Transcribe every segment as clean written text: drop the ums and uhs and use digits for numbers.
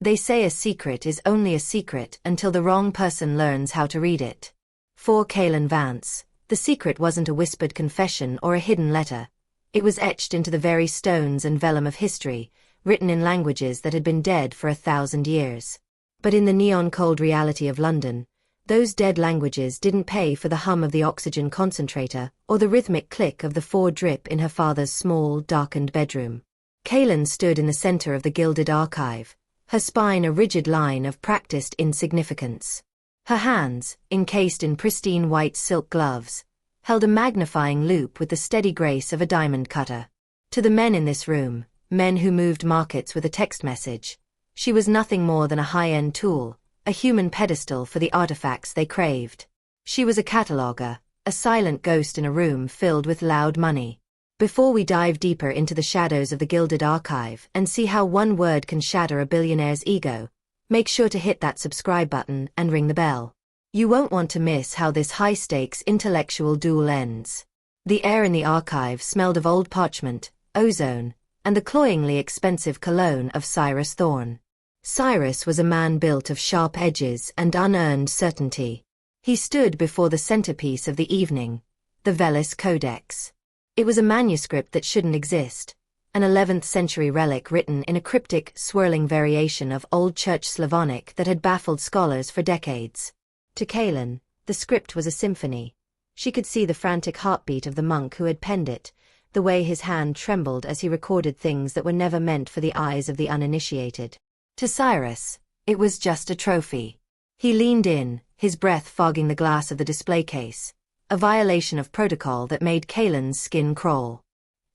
They say a secret is only a secret until the wrong person learns how to read it. For Kaelen Vance, the secret wasn't a whispered confession or a hidden letter. It was etched into the very stones and vellum of history, written in languages that had been dead for 1,000 years. But in the neon-cold reality of London, those dead languages didn't pay for the hum of the oxygen concentrator or the rhythmic click of the Ford drip in her father's small, darkened bedroom. Kaelen stood in the center of the gilded archive, her spine a rigid line of practiced insignificance. Her hands, encased in pristine white silk gloves, held a magnifying loupe with the steady grace of a diamond cutter. To the men in this room, men who moved markets with a text message, she was nothing more than a high-end tool, a human pedestal for the artifacts they craved. She was a cataloger, a silent ghost in a room filled with loud money. Before we dive deeper into the shadows of the gilded archive and see how one word can shatter a billionaire's ego, make sure to hit that subscribe button and ring the bell. You won't want to miss how this high-stakes intellectual duel ends. The air in the archive smelled of old parchment, ozone, and the cloyingly expensive cologne of Cyrus Thorne. Cyrus was a man built of sharp edges and unearned certainty. He stood before the centerpiece of the evening, the Velis Codex. It was a manuscript that shouldn't exist, an 11th century relic written in a cryptic, swirling variation of Old Church Slavonic that had baffled scholars for decades. To Kaelen, the script was a symphony. She could see the frantic heartbeat of the monk who had penned it, the way his hand trembled as he recorded things that were never meant for the eyes of the uninitiated. To Cyrus, it was just a trophy. He leaned in, his breath fogging the glass of the display case, a violation of protocol that made Kaelen's skin crawl.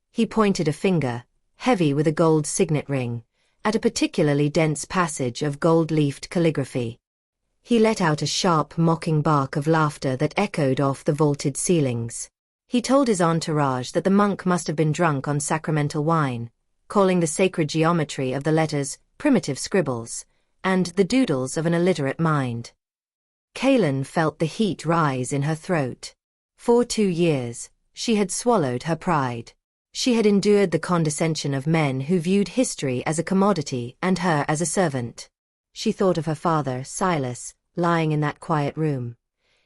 He pointed a finger, heavy with a gold signet ring, at a particularly dense passage of gold-leafed calligraphy. He let out a sharp, mocking bark of laughter that echoed off the vaulted ceilings. He told his entourage that the monk must have been drunk on sacramental wine, calling the sacred geometry of the letters primitive scribbles, and the doodles of an illiterate mind. Kaelen felt the heat rise in her throat. For 2 years, she had swallowed her pride. She had endured the condescension of men who viewed history as a commodity and her as a servant. She thought of her father, Silas, lying in that quiet room,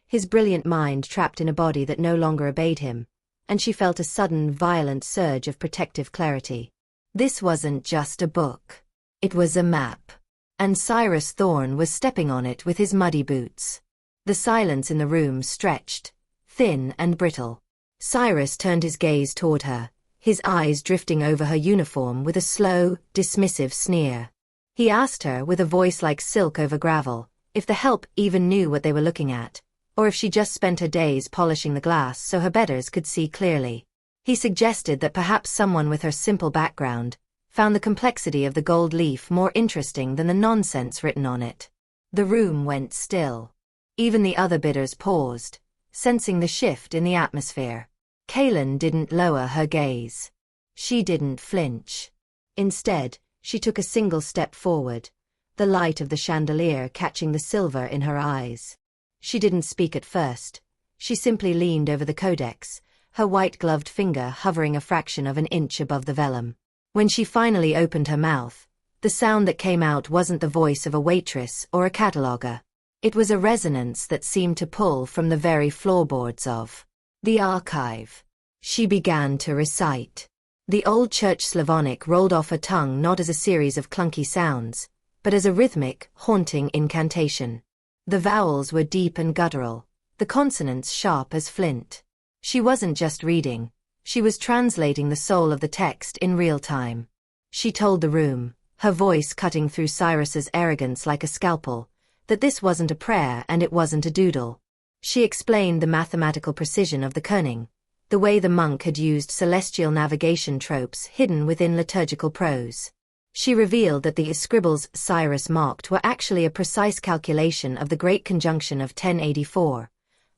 his brilliant mind trapped in a body that no longer obeyed him, and she felt a sudden, violent surge of protective clarity. This wasn't just a book. It was a map. And Cyrus Thorne was stepping on it with his muddy boots. The silence in the room stretched, thin and brittle. Cyrus turned his gaze toward her, his eyes drifting over her uniform with a slow, dismissive sneer. He asked her with a voice like silk over gravel, if the help even knew what they were looking at, or if she just spent her days polishing the glass so her betters could see clearly. He suggested that perhaps someone with her simple background found the complexity of the gold leaf more interesting than the nonsense written on it. The room went still. Even the other bidders paused, sensing the shift in the atmosphere. Kaelen didn't lower her gaze. She didn't flinch. Instead, she took a single step forward, the light of the chandelier catching the silver in her eyes. She didn't speak at first. She simply leaned over the codex, her white-gloved finger hovering a fraction of an inch above the vellum. When she finally opened her mouth, the sound that came out wasn't the voice of a waitress or a cataloger. It was a resonance that seemed to pull from the very floorboards of the archive. She began to recite. The Old Church Slavonic rolled off her tongue not as a series of clunky sounds, but as a rhythmic, haunting incantation. The vowels were deep and guttural, the consonants sharp as flint. She wasn't just reading, she was translating the soul of the text in real time. She told the room, her voice cutting through Cyrus's arrogance like a scalpel, that this wasn't a prayer and it wasn't a doodle. She explained the mathematical precision of the kerning, the way the monk had used celestial navigation tropes hidden within liturgical prose. She revealed that the scribbles Cyrus marked were actually a precise calculation of the Great Conjunction of 1084,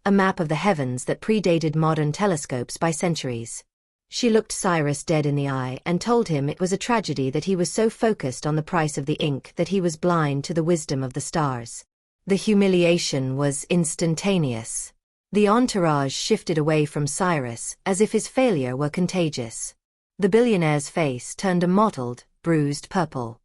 a map of the heavens that predated modern telescopes by centuries. She looked Cyrus dead in the eye and told him it was a tragedy that he was so focused on the price of the ink that he was blind to the wisdom of the stars. The humiliation was instantaneous. The entourage shifted away from Cyrus as if his failure were contagious. The billionaire's face turned a mottled, bruised purple.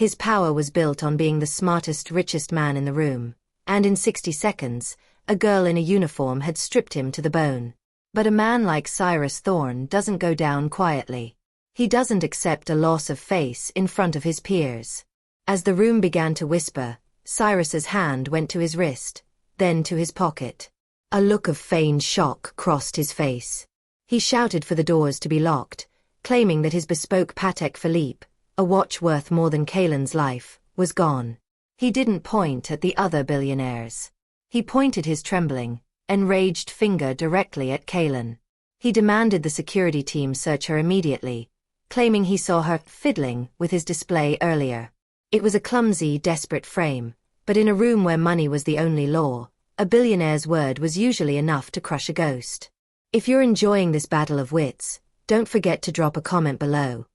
His power was built on being the smartest, richest man in the room, and in 60 seconds, a girl in a uniform had stripped him to the bone. But a man like Cyrus Thorne doesn't go down quietly. He doesn't accept a loss of face in front of his peers. As the room began to whisper, Cyrus's hand went to his wrist, then to his pocket. A look of feigned shock crossed his face. He shouted for the doors to be locked, claiming that his bespoke Patek Philippe, a watch worth more than Kaelen's life, was gone. He didn't point at the other billionaires. He pointed his trembling, enraged finger directly at Kaelen. He demanded the security team search her immediately, claiming he saw her fiddling with his display earlier. It was a clumsy, desperate frame, but in a room where money was the only law, a billionaire's word was usually enough to crush a ghost. If you're enjoying this battle of wits, don't forget to drop a comment below.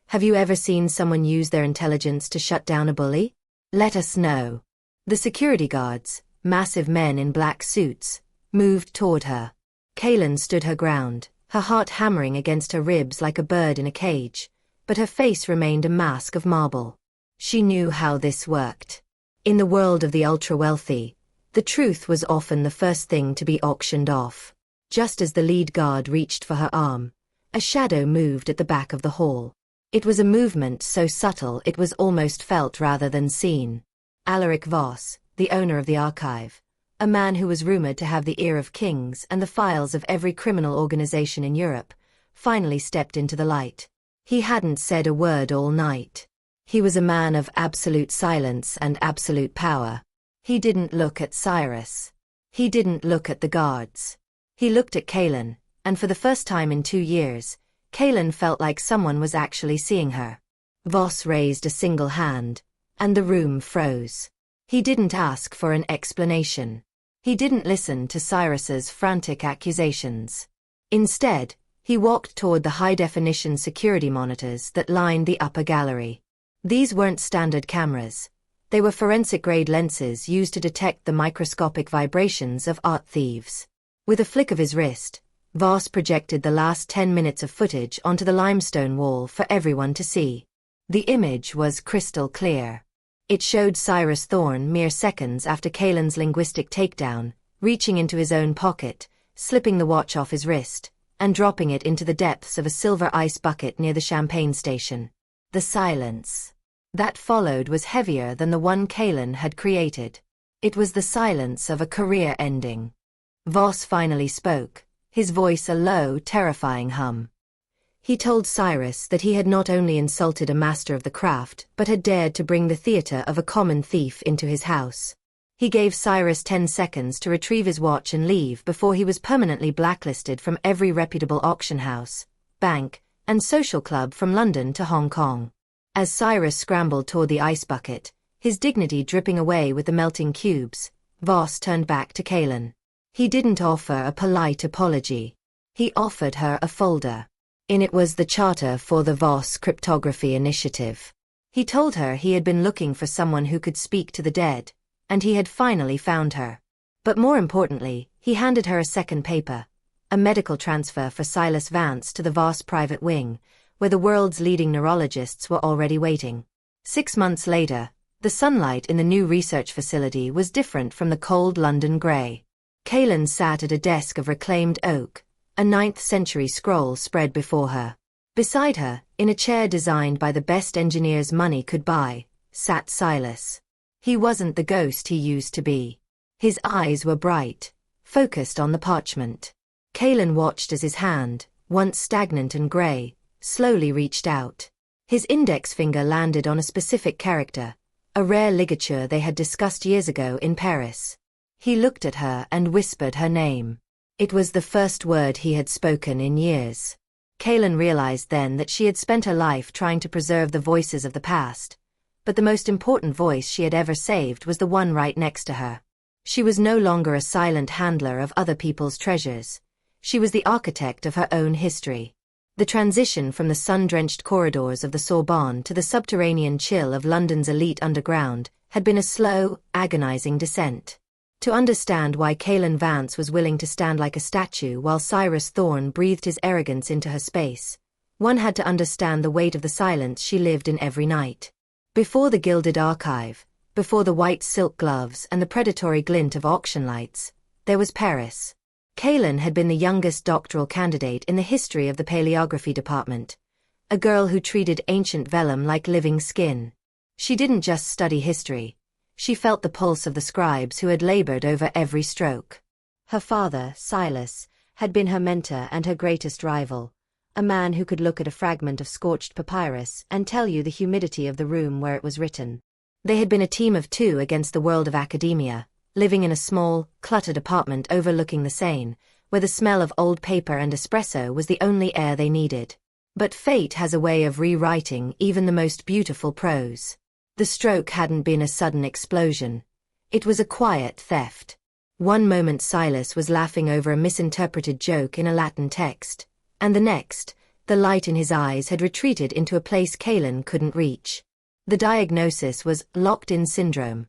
Have you ever seen someone use their intelligence to shut down a bully? Let us know. The security guards, massive men in black suits, moved toward her. Kaelen stood her ground, her heart hammering against her ribs like a bird in a cage, but her face remained a mask of marble. She knew how this worked. In the world of the ultra-wealthy, the truth was often the first thing to be auctioned off. Just as the lead guard reached for her arm, a shadow moved at the back of the hall. It was a movement so subtle it was almost felt rather than seen. Alaric Voss, the owner of the archive, a man who was rumored to have the ear of kings and the files of every criminal organization in Europe, finally stepped into the light. He hadn't said a word all night. He was a man of absolute silence and absolute power. He didn't look at Cyrus. He didn't look at the guards. He looked at Kaelen, and for the first time in 2 years, Kaelen felt like someone was actually seeing her. Voss raised a single hand, and the room froze. He didn't ask for an explanation. He didn't listen to Cyrus's frantic accusations. Instead, he walked toward the high-definition security monitors that lined the upper gallery. These weren't standard cameras. They were forensic-grade lenses used to detect the microscopic vibrations of art thieves. With a flick of his wrist, Voss projected the last 10 minutes of footage onto the limestone wall for everyone to see. The image was crystal clear. It showed Cyrus Thorne mere seconds after Kaelen's linguistic takedown, reaching into his own pocket, slipping the watch off his wrist, and dropping it into the depths of a silver ice bucket near the champagne station. The silence that followed was heavier than the one Kaelen had created. It was the silence of a career ending. Voss finally spoke, his voice a low, terrifying hum. He told Cyrus that he had not only insulted a master of the craft but had dared to bring the theater of a common thief into his house. He gave Cyrus 10 seconds to retrieve his watch and leave before he was permanently blacklisted from every reputable auction house, bank, and social club from London to Hong Kong. As Cyrus scrambled toward the ice bucket, his dignity dripping away with the melting cubes, Voss turned back to Kaelen. He didn't offer a polite apology. He offered her a folder. In it was the charter for the Voss Cryptography Initiative. He told her he had been looking for someone who could speak to the dead, and he had finally found her. But more importantly, he handed her a second paper, a medical transfer for Kaelen Vance to the Voss private wing, where the world's leading neurologists were already waiting. 6 months later, the sunlight in the new research facility was different from the cold London grey. Kaelen sat at a desk of reclaimed oak, a 9th-century scroll spread before her. Beside her, in a chair designed by the best engineers money could buy, sat Silas. He wasn't the ghost he used to be. His eyes were bright, focused on the parchment. Kaelen watched as his hand, once stagnant and grey, slowly reached out. His index finger landed on a specific character, a rare ligature they had discussed years ago in Paris. He looked at her and whispered her name. It was the first word he had spoken in years. Kaelen realized then that she had spent her life trying to preserve the voices of the past, but the most important voice she had ever saved was the one right next to her. She was no longer a silent handler of other people's treasures. She was the architect of her own history. The transition from the sun-drenched corridors of the Sorbonne to the subterranean chill of London's elite underground had been a slow, agonizing descent. To understand why Kaelen Vance was willing to stand like a statue while Cyrus Thorne breathed his arrogance into her space, one had to understand the weight of the silence she lived in every night. Before the gilded archive, before the white silk gloves and the predatory glint of auction lights, there was Paris. Kaelen had been the youngest doctoral candidate in the history of the paleography department, a girl who treated ancient vellum like living skin. She didn't just study history, she felt the pulse of the scribes who had labored over every stroke. Her father, Silas, had been her mentor and her greatest rival, a man who could look at a fragment of scorched papyrus and tell you the humidity of the room where it was written. They had been a team of two against the world of academia, living in a small, cluttered apartment overlooking the Seine, where the smell of old paper and espresso was the only air they needed. But fate has a way of rewriting even the most beautiful prose. The stroke hadn't been a sudden explosion. It was a quiet theft. One moment Silas was laughing over a misinterpreted joke in a Latin text, and the next, the light in his eyes had retreated into a place Kaelen couldn't reach. The diagnosis was locked-in syndrome,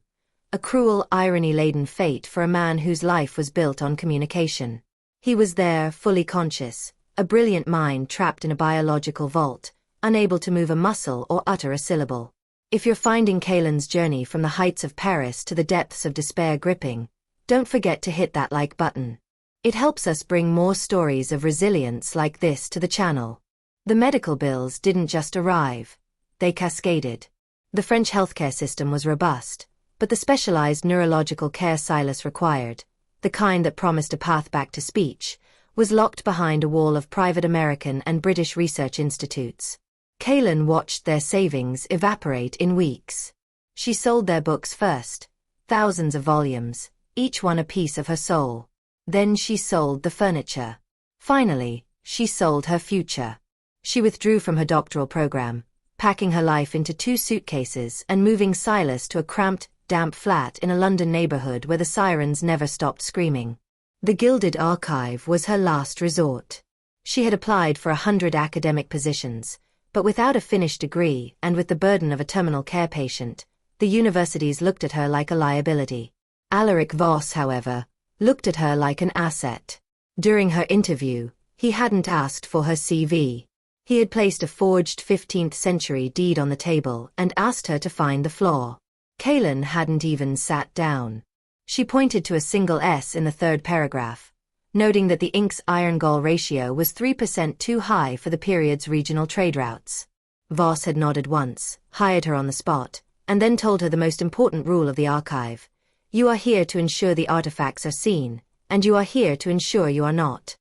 a cruel, irony-laden fate for a man whose life was built on communication. He was there, fully conscious, a brilliant mind trapped in a biological vault, unable to move a muscle or utter a syllable. If you're finding Kaelen's journey from the heights of Paris to the depths of despair gripping, don't forget to hit that like button. It helps us bring more stories of resilience like this to the channel. The medical bills didn't just arrive, they cascaded. The French healthcare system was robust, but the specialized neurological care Silas required, the kind that promised a path back to speech, was locked behind a wall of private American and British research institutes. Kaelen watched their savings evaporate in weeks. She sold their books first, thousands of volumes, each one a piece of her soul. Then she sold the furniture. Finally, she sold her future. She withdrew from her doctoral program, packing her life into 2 suitcases and moving Silas to a cramped, damp flat in a London neighborhood where the sirens never stopped screaming. The Gilded Archive was her last resort. She had applied for 100 academic positions, but without a finished degree and with the burden of a terminal care patient, the universities looked at her like a liability. Alaric Voss, however, looked at her like an asset. During her interview, he hadn't asked for her CV. He had placed a forged 15th century deed on the table and asked her to find the flaw. Kaelen hadn't even sat down. She pointed to a single S in the 3rd paragraph, noting that the ink's iron-gall ratio was 3% too high for the period's regional trade routes. Voss had nodded once, hired her on the spot, and then told her the most important rule of the archive. You are here to ensure the artifacts are seen, and you are here to ensure you are not.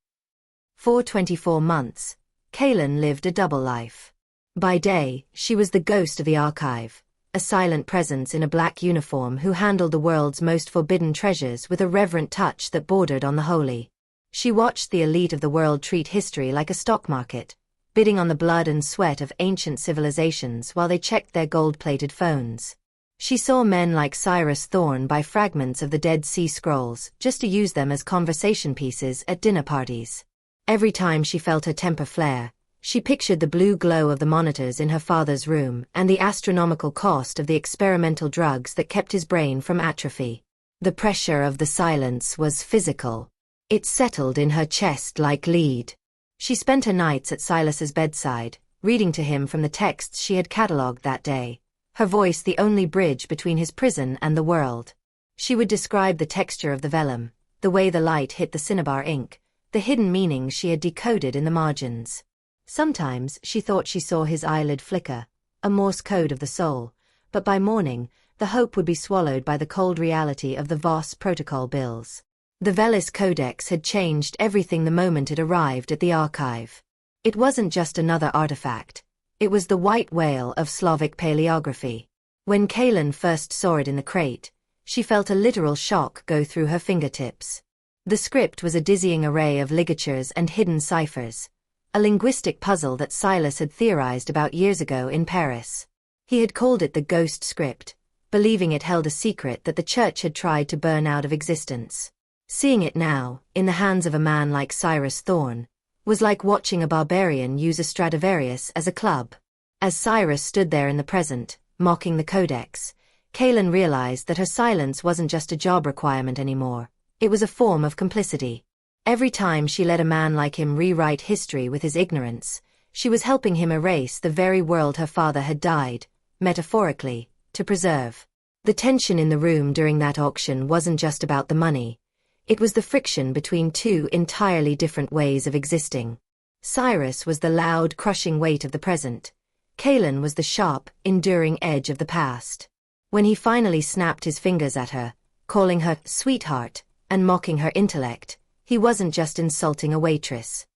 For 24 months, Kaelen lived a double life. By day, she was the ghost of the archive, a silent presence in a black uniform who handled the world's most forbidden treasures with a reverent touch that bordered on the holy. She watched the elite of the world treat history like a stock market, bidding on the blood and sweat of ancient civilizations while they checked their gold-plated phones. She saw men like Cyrus Thorne buy fragments of the Dead Sea Scrolls just to use them as conversation pieces at dinner parties. Every time she felt her temper flare, she pictured the blue glow of the monitors in her father's room and the astronomical cost of the experimental drugs that kept his brain from atrophy. The pressure of the silence was physical. It settled in her chest like lead. She spent her nights at Silas's bedside, reading to him from the texts she had catalogued that day, her voice the only bridge between his prison and the world. She would describe the texture of the vellum, the way the light hit the cinnabar ink, the hidden meanings she had decoded in the margins. Sometimes she thought she saw his eyelid flicker, a Morse code of the soul, but by morning, the hope would be swallowed by the cold reality of the Voss protocol bills. The Velis Codex had changed everything the moment it arrived at the archive. It wasn't just another artifact. It was the white whale of Slavic paleography. When Kaelen first saw it in the crate, she felt a literal shock go through her fingertips. The script was a dizzying array of ligatures and hidden ciphers, a linguistic puzzle that Silas had theorized about years ago in Paris. He had called it the ghost script, believing it held a secret that the church had tried to burn out of existence. Seeing it now, in the hands of a man like Cyrus Thorne, was like watching a barbarian use a Stradivarius as a club. As Cyrus stood there in the present, mocking the codex, Kaelen realized that her silence wasn't just a job requirement anymore, it was a form of complicity. Every time she let a man like him rewrite history with his ignorance, she was helping him erase the very world her father had died, metaphorically, to preserve. The tension in the room during that auction wasn't just about the money. It was the friction between two entirely different ways of existing. Cyrus was the loud, crushing weight of the present. Kaelen was the sharp, enduring edge of the past. When he finally snapped his fingers at her, calling her sweetheart and mocking her intellect, he wasn't just insulting a waitress.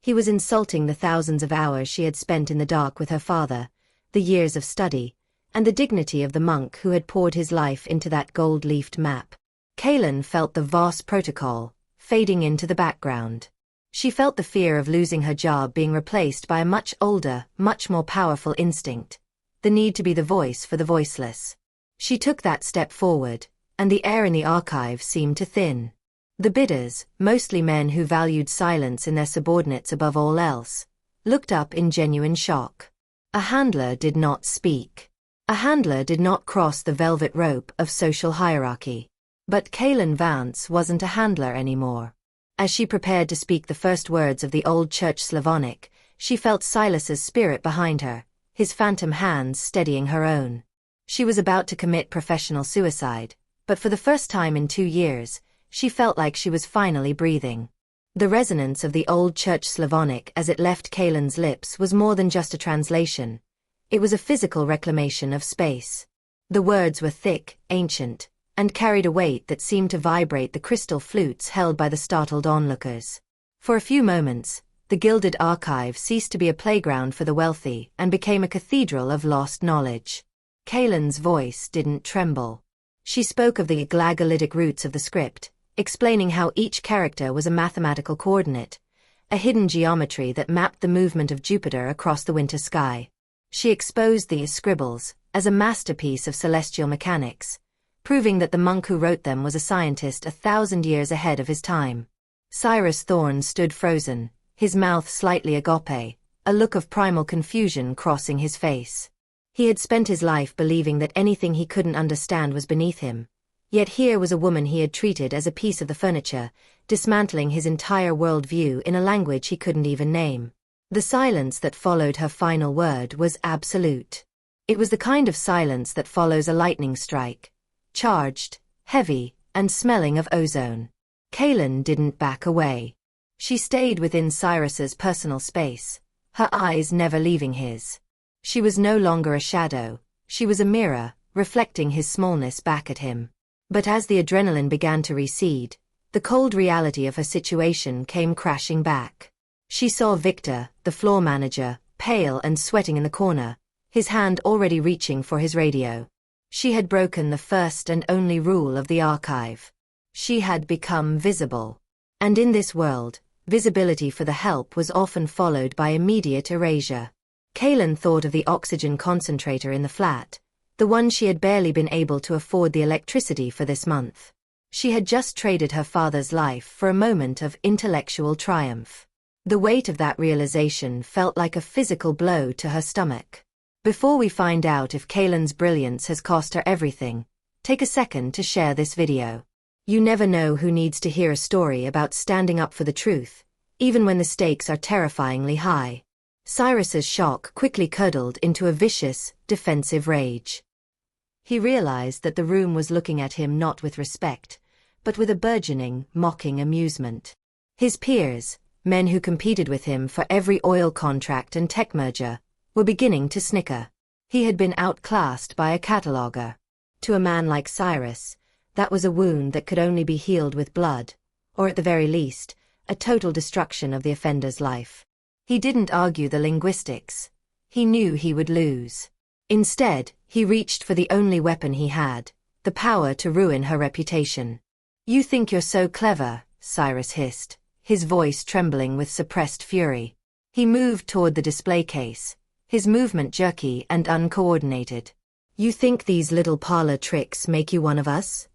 He was insulting the thousands of hours she had spent in the dark with her father, the years of study, and the dignity of the monk who had poured his life into that gold-leafed map. Kaelen felt the vast protocol fading into the background. She felt the fear of losing her job being replaced by a much older, much more powerful instinct, the need to be the voice for the voiceless. She took that step forward, and the air in the archive seemed to thin. The bidders, mostly men who valued silence in their subordinates above all else, looked up in genuine shock. A handler did not speak. A handler did not cross the velvet rope of social hierarchy. But Kaelen Vance wasn't a handler anymore. As she prepared to speak the first words of the Old Church Slavonic, she felt Silas's spirit behind her, his phantom hands steadying her own. She was about to commit professional suicide, but for the first time in 2 years, she felt like she was finally breathing. The resonance of the Old Church Slavonic as it left Kaelen's lips was more than just a translation. It was a physical reclamation of space. The words were thick, ancient, and carried a weight that seemed to vibrate the crystal flutes held by the startled onlookers. For a few moments, the gilded archive ceased to be a playground for the wealthy and became a cathedral of lost knowledge. Kaelen's voice didn't tremble. She spoke of the glagolitic roots of the script, explaining how each character was a mathematical coordinate, a hidden geometry that mapped the movement of Jupiter across the winter sky. She exposed these scribbles as a masterpiece of celestial mechanics, proving that the monk who wrote them was a scientist 1,000 years ahead of his time. Cyrus Thorne stood frozen, his mouth slightly agape, a look of primal confusion crossing his face. He had spent his life believing that anything he couldn't understand was beneath him. Yet here was a woman he had treated as a piece of the furniture, dismantling his entire worldview in a language he couldn't even name. The silence that followed her final word was absolute. It was the kind of silence that follows a lightning strike. Charged, heavy, and smelling of ozone. Kaelen didn't back away. She stayed within Cyrus's personal space, her eyes never leaving his. She was no longer a shadow, she was a mirror, reflecting his smallness back at him. But as the adrenaline began to recede, the cold reality of her situation came crashing back. She saw Victor, the floor manager, pale and sweating in the corner, his hand already reaching for his radio. She had broken the first and only rule of the archive. She had become visible. And in this world, visibility for the help was often followed by immediate erasure. Kaelen thought of the oxygen concentrator in the flat, the one she had barely been able to afford the electricity for this month. She had just traded her father's life for a moment of intellectual triumph. The weight of that realization felt like a physical blow to her stomach. Before we find out if Kaelen's brilliance has cost her everything, take a second to share this video. You never know who needs to hear a story about standing up for the truth, even when the stakes are terrifyingly high. Cyrus's shock quickly curdled into a vicious, defensive rage. He realized that the room was looking at him not with respect, but with a burgeoning, mocking amusement. His peers, men who competed with him for every oil contract and tech merger, were beginning to snicker. He had been outclassed by a cataloger. To a man like Cyrus, that was a wound that could only be healed with blood, or at the very least, a total destruction of the offender's life. He didn't argue the linguistics. He knew he would lose. Instead, he reached for the only weapon he had, the power to ruin her reputation. "You think you're so clever," Cyrus hissed, his voice trembling with suppressed fury. He moved toward the display case, his movement jerky and uncoordinated. "You think these little parlor tricks make you one of us?"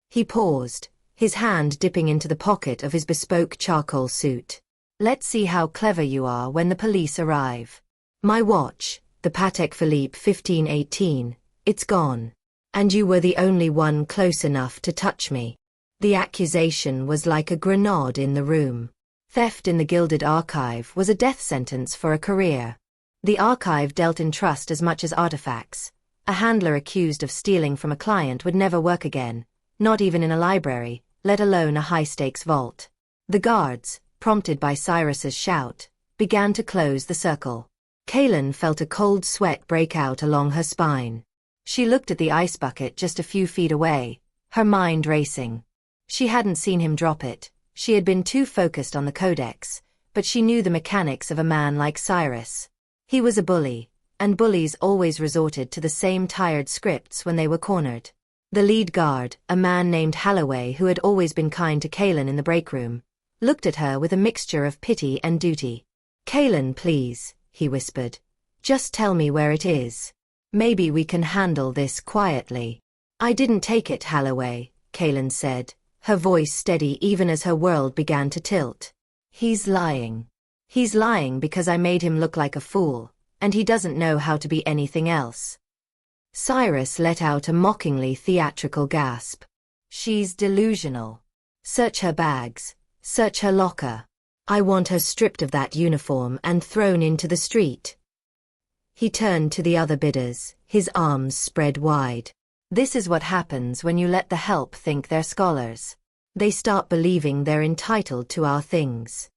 He paused, his hand dipping into the pocket of his bespoke charcoal suit. "Let's see how clever you are when the police arrive. My watch, the Patek Philippe 1518, it's gone. And you were the only one close enough to touch me." The accusation was like a grenade in the room. Theft in the Gilded Archive was a death sentence for a career. The archive dealt in trust as much as artifacts. A handler accused of stealing from a client would never work again, not even in a library, let alone a high-stakes vault. The guards, prompted by Cyrus's shout, began to close the circle. Kaelen felt a cold sweat break out along her spine. She looked at the ice bucket just a few feet away, her mind racing. She hadn't seen him drop it, she had been too focused on the codex, but she knew the mechanics of a man like Cyrus. He was a bully, and bullies always resorted to the same tired scripts when they were cornered. The lead guard, a man named Holloway who had always been kind to Kaelen in the break room, looked at her with a mixture of pity and duty. "Kaelen, please," he whispered. "Just tell me where it is. Maybe we can handle this quietly." "I didn't take it, Holloway," Kaelen said, her voice steady even as her world began to tilt. "He's lying. He's lying because I made him look like a fool, and he doesn't know how to be anything else." Cyrus let out a mockingly theatrical gasp. "She's delusional. Search her bags, search her locker. I want her stripped of that uniform and thrown into the street." He turned to the other bidders, his arms spread wide. "This is what happens when you let the help think they're scholars. They start believing they're entitled to our things."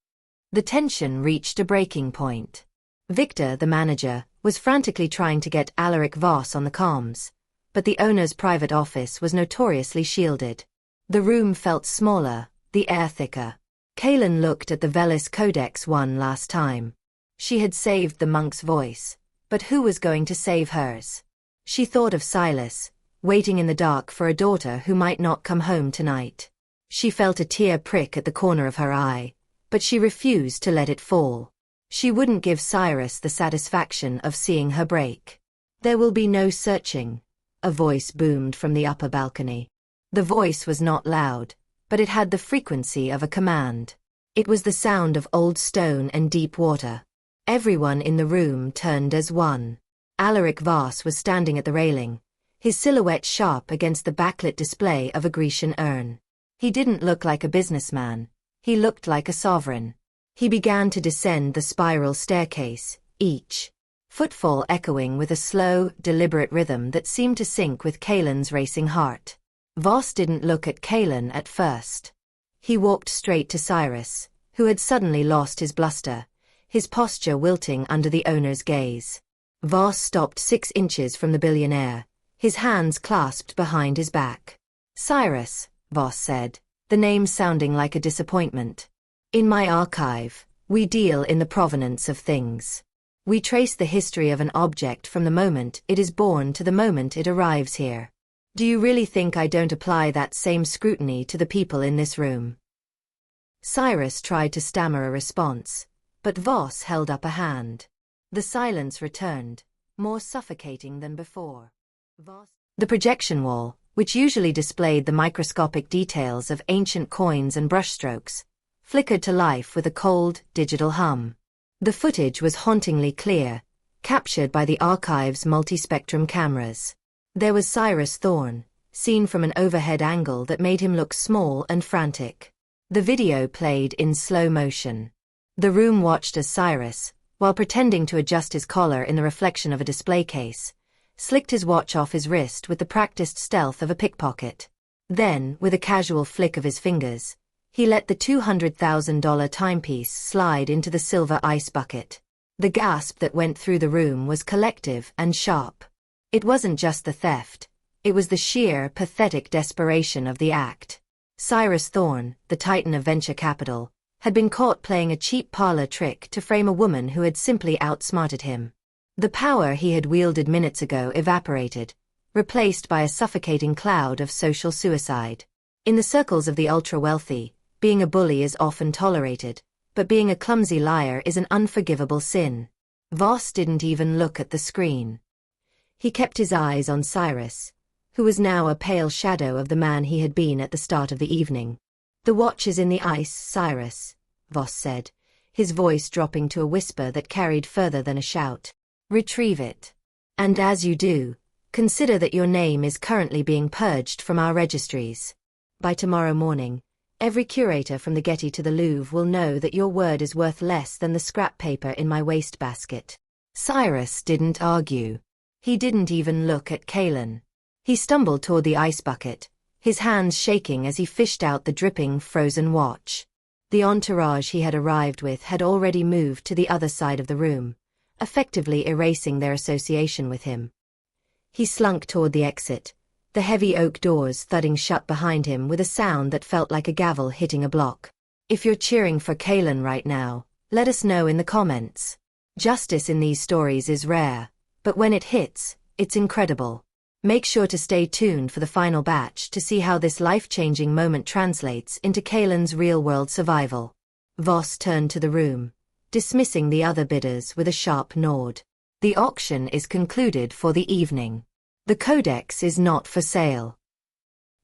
The tension reached a breaking point. Victor, the manager, was frantically trying to get Alaric Voss on the comms, but the owner's private office was notoriously shielded. The room felt smaller, the air thicker. Kaelen looked at the Velis Codex one last time. She had saved the monk's voice, but who was going to save hers? She thought of Silas, waiting in the dark for a daughter who might not come home tonight. She felt a tear prick at the corner of her eye, but she refused to let it fall. She wouldn't give Cyrus the satisfaction of seeing her break. "There will be no searching," a voice boomed from the upper balcony. The voice was not loud, but it had the frequency of a command. It was the sound of old stone and deep water. Everyone in the room turned as one. Alaric Voss was standing at the railing, his silhouette sharp against the backlit display of a Grecian urn. He didn't look like a businessman, he looked like a sovereign. He began to descend the spiral staircase, each footfall echoing with a slow, deliberate rhythm that seemed to sync with Kaelen's racing heart. Voss didn't look at Kaelen at first. He walked straight to Cyrus, who had suddenly lost his bluster, his posture wilting under the owner's gaze. Voss stopped 6 inches from the billionaire, his hands clasped behind his back. "Cyrus," Voss said, the name sounding like a disappointment. "In my archive, we deal in the provenance of things. We trace the history of an object from the moment it is born to the moment it arrives here. Do you really think I don't apply that same scrutiny to the people in this room?" Cyrus tried to stammer a response, but Voss held up a hand. The silence returned, more suffocating than before. The projection wall, which usually displayed the microscopic details of ancient coins and brushstrokes, flickered to life with a cold, digital hum. The footage was hauntingly clear, captured by the archive's multispectrum cameras. There was Cyrus Thorne, seen from an overhead angle that made him look small and frantic. The video played in slow motion. The room watched as Cyrus, while pretending to adjust his collar in the reflection of a display case, slicked his watch off his wrist with the practiced stealth of a pickpocket. Then, with a casual flick of his fingers, he let the $200,000 timepiece slide into the silver ice bucket. The gasp that went through the room was collective and sharp. It wasn't just the theft, it was the sheer, pathetic desperation of the act. Cyrus Thorne, the titan of venture capital, had been caught playing a cheap parlor trick to frame a woman who had simply outsmarted him. The power he had wielded minutes ago evaporated, replaced by a suffocating cloud of social suicide. In the circles of the ultra-wealthy, being a bully is often tolerated, but being a clumsy liar is an unforgivable sin. Voss didn't even look at the screen. He kept his eyes on Cyrus, who was now a pale shadow of the man he had been at the start of the evening. "The watch is in the ice, Cyrus," Voss said, his voice dropping to a whisper that carried further than a shout. "Retrieve it. And as you do, consider that your name is currently being purged from our registries. By tomorrow morning, every curator from the Getty to the Louvre will know that your word is worth less than the scrap paper in my wastebasket." Cyrus didn't argue. He didn't even look at Kaelen. He stumbled toward the ice bucket, his hands shaking as he fished out the dripping, frozen watch. The entourage he had arrived with had already moved to the other side of the room, effectively erasing their association with him. He slunk toward the exit, the heavy oak doors thudding shut behind him with a sound that felt like a gavel hitting a block. If you're cheering for Kaelen right now, let us know in the comments. Justice in these stories is rare, but when it hits, it's incredible. Make sure to stay tuned for the final batch to see how this life-changing moment translates into Kaelen's real-world survival. Voss turned to the room, dismissing the other bidders with a sharp nod. The auction is concluded for the evening. The codex is not for sale.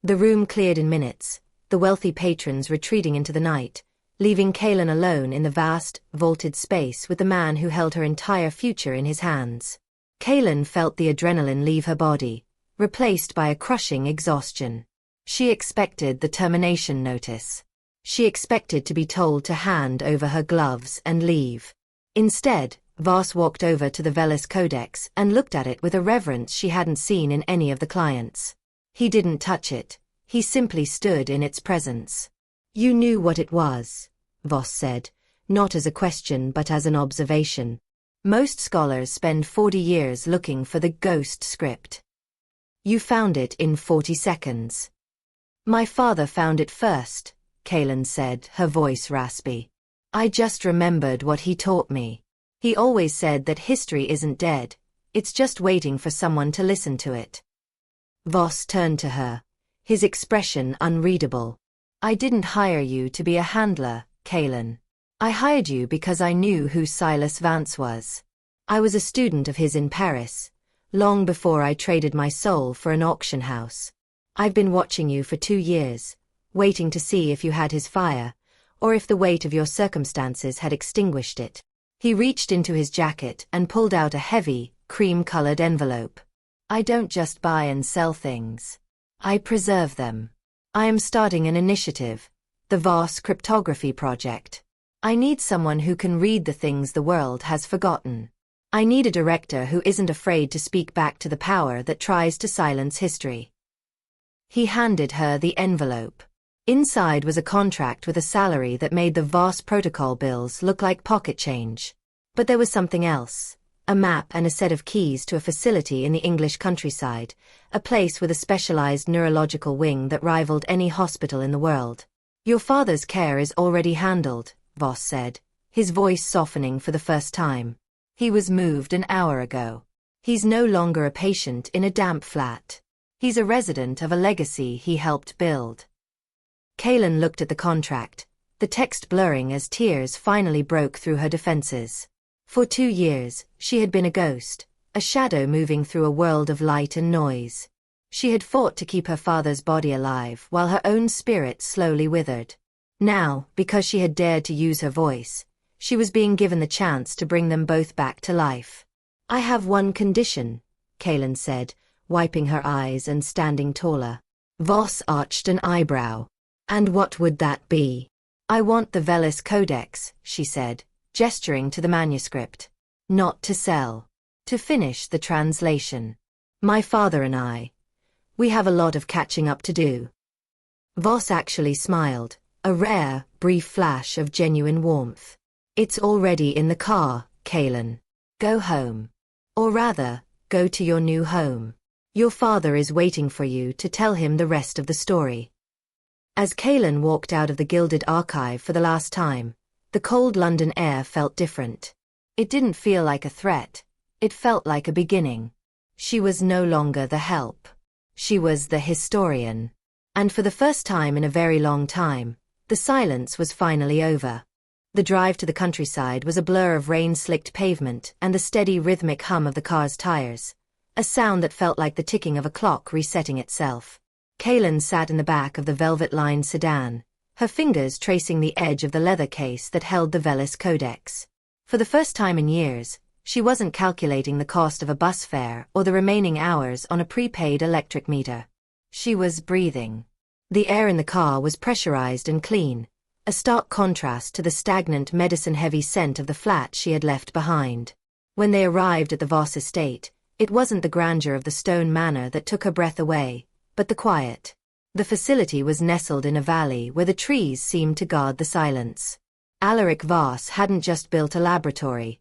The room cleared in minutes, the wealthy patrons retreating into the night, leaving Kaelen alone in the vast, vaulted space with the man who held her entire future in his hands. Kaelen felt the adrenaline leave her body, replaced by a crushing exhaustion. She expected the termination notice. She expected to be told to hand over her gloves and leave. Instead, Voss walked over to the Veles Codex and looked at it with a reverence she hadn't seen in any of the clients. He didn't touch it, he simply stood in its presence. You knew what it was, Voss said, not as a question but as an observation. Most scholars spend 40 years looking for the ghost script. You found it in 40 seconds. My father found it first, Kaelen said, her voice raspy. I just remembered what he taught me. He always said that history isn't dead, it's just waiting for someone to listen to it. Voss turned to her, his expression unreadable. I didn't hire you to be a handler, Kaelen. I hired you because I knew who Kaelen Vance was. I was a student of his in Paris, long before I traded my soul for an auction house. I've been watching you for 2 years, waiting to see if you had his fire, or if the weight of your circumstances had extinguished it. He reached into his jacket and pulled out a heavy, cream-colored envelope. I don't just buy and sell things. I preserve them. I am starting an initiative, the Voss Cryptography Project. I need someone who can read the things the world has forgotten. I need a director who isn't afraid to speak back to the power that tries to silence history. He handed her the envelope. Inside was a contract with a salary that made the Voss protocol bills look like pocket change. But there was something else. A map and a set of keys to a facility in the English countryside, a place with a specialized neurological wing that rivaled any hospital in the world. Your father's care is already handled, Voss said, his voice softening for the first time. He was moved an hour ago. He's no longer a patient in a damp flat. He's a resident of a legacy he helped build. Kaelen looked at the contract, the text blurring as tears finally broke through her defenses. For 2 years, she had been a ghost, a shadow moving through a world of light and noise. She had fought to keep her father's body alive while her own spirit slowly withered. Now, because she had dared to use her voice, she was being given the chance to bring them both back to life. I have one condition, Kaelen said, wiping her eyes and standing taller. Voss arched an eyebrow. And what would that be? I want the Veles Codex, she said, gesturing to the manuscript. Not to sell. To finish the translation. My father and we have a lot of catching up to do. Voss actually smiled, a rare, brief flash of genuine warmth. It's already in the car, Kaelen. Go home. Or rather, go to your new home. Your father is waiting for you to tell him the rest of the story. As Kaelen walked out of the gilded archive for the last time, the cold London air felt different. It didn't feel like a threat, it felt like a beginning. She was no longer the help. She was the historian. And for the first time in a very long time, the silence was finally over. The drive to the countryside was a blur of rain-slicked pavement and the steady rhythmic hum of the car's tires, a sound that felt like the ticking of a clock resetting itself. Kaelen sat in the back of the velvet-lined sedan, her fingers tracing the edge of the leather case that held the Veles Codex. For the first time in years, she wasn't calculating the cost of a bus fare or the remaining hours on a prepaid electric meter. She was breathing. The air in the car was pressurized and clean, a stark contrast to the stagnant medicine-heavy scent of the flat she had left behind. When they arrived at the Voss estate, it wasn't the grandeur of the stone manor that took her breath away, but the quiet. The facility was nestled in a valley where the trees seemed to guard the silence. Alaric Voss hadn't just built a laboratory.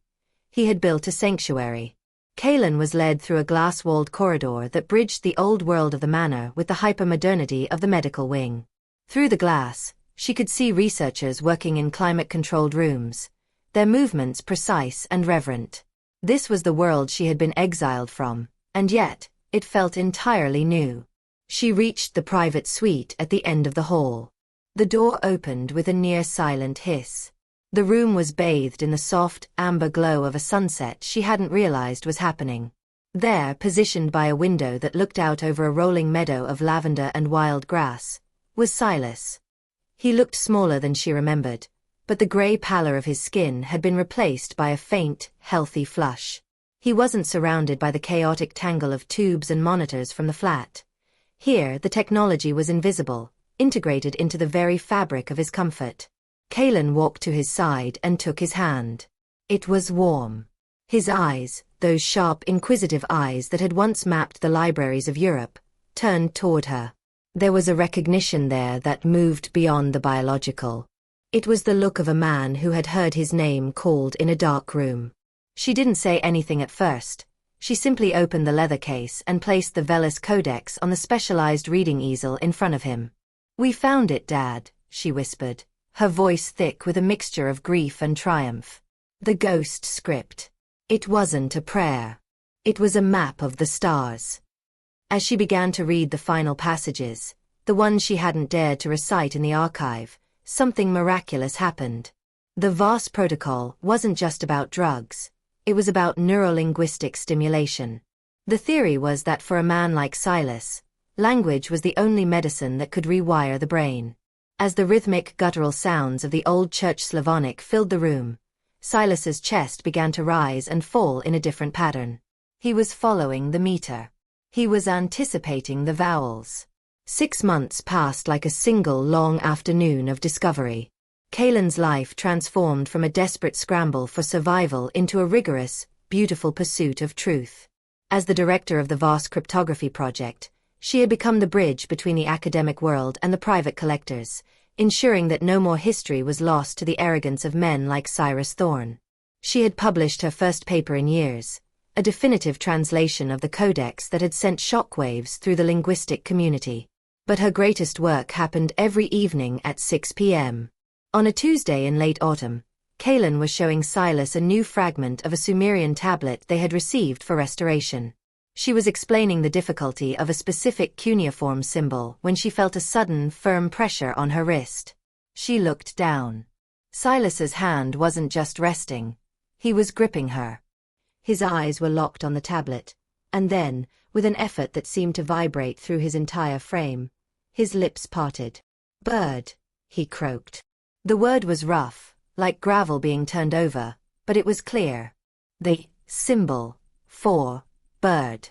He had built a sanctuary. Kaelen was led through a glass-walled corridor that bridged the old world of the manor with the hyper-modernity of the medical wing. Through the glass, she could see researchers working in climate-controlled rooms, their movements precise and reverent. This was the world she had been exiled from, and yet, it felt entirely new. She reached the private suite at the end of the hall. The door opened with a near-silent hiss. The room was bathed in the soft, amber glow of a sunset she hadn't realized was happening. There, positioned by a window that looked out over a rolling meadow of lavender and wild grass, was Silas. He looked smaller than she remembered, but the grey pallor of his skin had been replaced by a faint, healthy flush. He wasn't surrounded by the chaotic tangle of tubes and monitors from the flat. Here, the technology was invisible, integrated into the very fabric of his comfort. Kaelen walked to his side and took his hand. It was warm. His eyes, those sharp, inquisitive eyes that had once mapped the libraries of Europe, turned toward her. There was a recognition there that moved beyond the biological. It was the look of a man who had heard his name called in a dark room. She didn't say anything at first. She simply opened the leather case and placed the Velis Codex on the specialized reading easel in front of him. "We found it, Dad," she whispered, her voice thick with a mixture of grief and triumph. The ghost script. It wasn't a prayer. It was a map of the stars. As she began to read the final passages, the ones she hadn't dared to recite in the archive, something miraculous happened. The Voss protocol wasn't just about drugs. It was about neurolinguistic stimulation. The theory was that for a man like Silas, language was the only medicine that could rewire the brain. As the rhythmic guttural sounds of the Old Church Slavonic filled the room, Silas's chest began to rise and fall in a different pattern. He was following the meter. He was anticipating the vowels. 6 months passed like a single long afternoon of discovery. Kaelen's life transformed from a desperate scramble for survival into a rigorous, beautiful pursuit of truth. As the director of the Voss cryptography project, she had become the bridge between the academic world and the private collectors, ensuring that no more history was lost to the arrogance of men like Cyrus Thorne. She had published her first paper in years, a definitive translation of the codex that had sent shockwaves through the linguistic community. But her greatest work happened every evening at 6 p.m. On a Tuesday in late autumn, Kaelen was showing Silas a new fragment of a Sumerian tablet they had received for restoration. She was explaining the difficulty of a specific cuneiform symbol when she felt a sudden, firm pressure on her wrist. She looked down. Silas's hand wasn't just resting. He was gripping her. His eyes were locked on the tablet, and then, with an effort that seemed to vibrate through his entire frame, his lips parted. "Bird," he croaked. The word was rough, like gravel being turned over, but it was clear. The symbol for bird.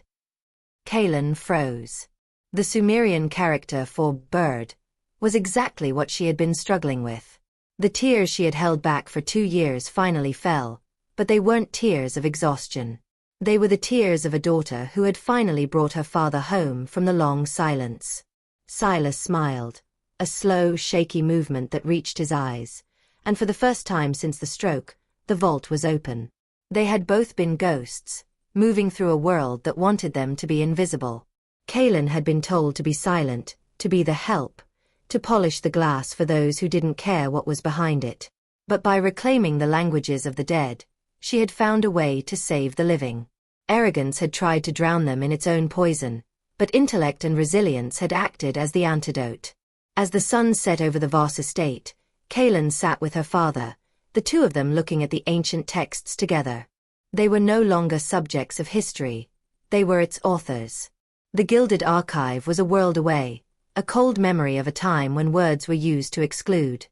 Kaelen froze. The Sumerian character for bird was exactly what she had been struggling with. The tears she had held back for 2 years finally fell, but they weren't tears of exhaustion. They were the tears of a daughter who had finally brought her father home from the long silence. Silas smiled, a slow, shaky movement that reached his eyes, and for the first time since the stroke, the vault was open. They had both been ghosts, moving through a world that wanted them to be invisible. Kaelen had been told to be silent, to be the help, to polish the glass for those who didn't care what was behind it. But by reclaiming the languages of the dead, she had found a way to save the living. Arrogance had tried to drown them in its own poison, but intellect and resilience had acted as the antidote. As the sun set over the Voss estate, Kaelen sat with her father, the two of them looking at the ancient texts together. They were no longer subjects of history, they were its authors. The Gilded Archive was a world away, a cold memory of a time when words were used to exclude.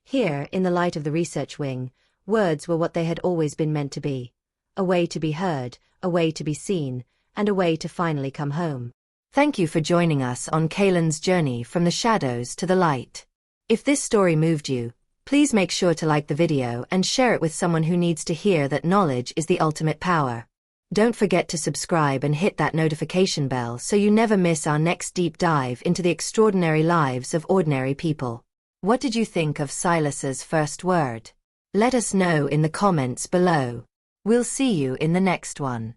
Here, in the light of the research wing, words were what they had always been meant to be. A way to be heard, a way to be seen, and a way to finally come home. Thank you for joining us on Kaelen's journey from the shadows to the light. If this story moved you, Please make sure to like the video and share it with someone who needs to hear that knowledge is the ultimate power. Don't forget to subscribe and hit that notification bell so you never miss our next deep dive into the extraordinary lives of ordinary people. What did you think of Silas's first word? Let us know in the comments below. We'll see you in the next one.